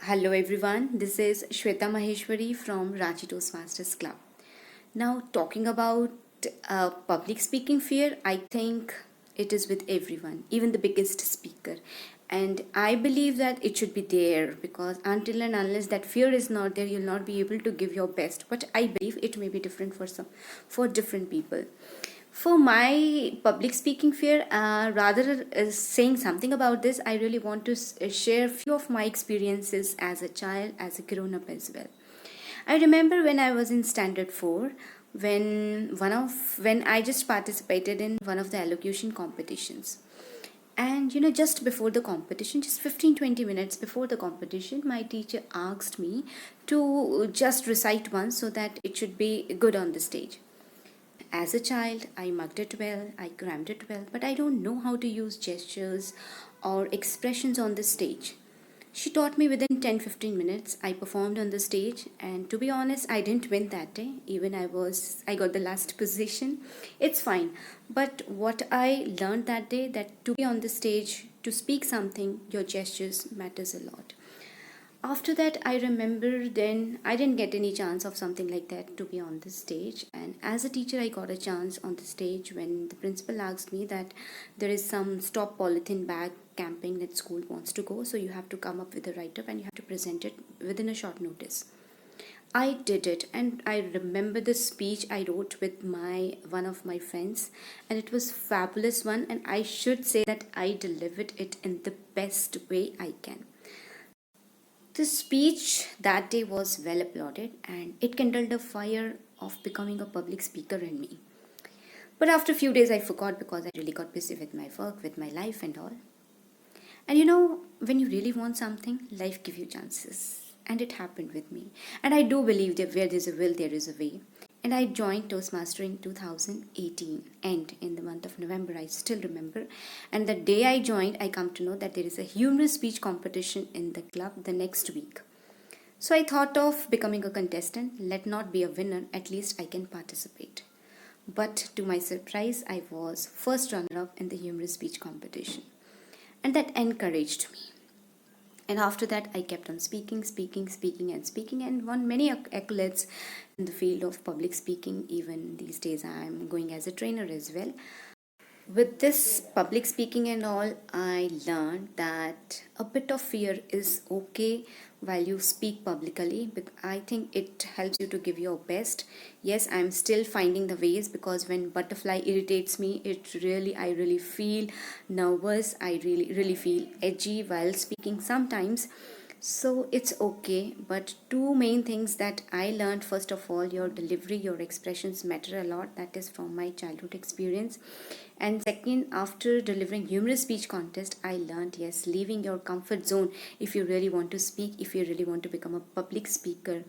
Hello everyone, this is Shweta Maheshwari from Ranchi Toastmasters Club. Now, talking about public speaking fear, I think it is with everyone, even the biggest speaker. And I believe that it should be there because until and unless that fear is not there, you'll not be able to give your best. But I believe it may be different for different people. For my public speaking fear, rather saying something about this, I really want to share a few of my experiences as a child, as a grown up as well. I remember when I was in standard 4, when I just participated in one of the elocution competitions. And just before the competition, just 15-20 minutes before the competition, my teacher asked me to just recite once so that it should be good on the stage. As a child, I mugged it well, I crammed it well, but I don't know how to use gestures or expressions on the stage. She taught me within 10-15 minutes. I performed on the stage, and to be honest, I didn't win that day. Even I got the last position. It's fine. But what I learned that day, that to be on the stage, to speak something, your gestures matters a lot. After that, I remember then I didn't get any chance of something like that to be on the stage. And as a teacher, I got a chance on the stage when the principal asked me that there is some stop polythene bag camping that school wants to go, so you have to come up with a write up and you have to present it within a short notice. I did it, and I remember the speech I wrote with my one of my friends, and it was fabulous one, and I should say that I delivered it in the best way I can. The speech that day was well applauded and it kindled a fire of becoming a public speaker in me. But after a few days, I forgot because I really got busy with my work, with my life, and all. And when you really want something, life gives you chances. And it happened with me. And I do believe that where there's a will, there is a way. And I joined Toastmaster in 2018, and in the month of November, I still remember. And the day I joined, I come to know that there is a humorous speech competition in the club the next week. So I thought of becoming a contestant. Let not be a winner, at least I can participate. But to my surprise, I was first runner up in the humorous speech competition. And that encouraged me. And after that, I kept on speaking, and won many accolades in the field of public speaking. Even these days, I'm going as a trainer as well. With this public speaking and all, I learned that a bit of fear is okay while you speak publicly, but I think it helps you to give your best. Yes, I'm still finding the ways because when butterfly irritates me, I really feel nervous. I really feel edgy while speaking sometimes. So it's okay, but two main things that I learned, first of all, your delivery, your expressions matter a lot. That is from my childhood experience. And second, after delivering humorous speech contest, I learned, yes, leaving your comfort zone if you really want to speak, if you really want to become a public speaker.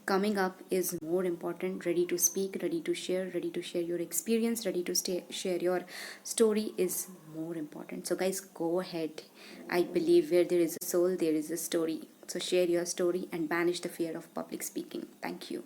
Coming up is more important. Ready to speak, ready to share your experience, share your story is more important. So, guys, go ahead. I believe where there is a soul, there is a story. So, share your story and banish the fear of public speaking. Thank you.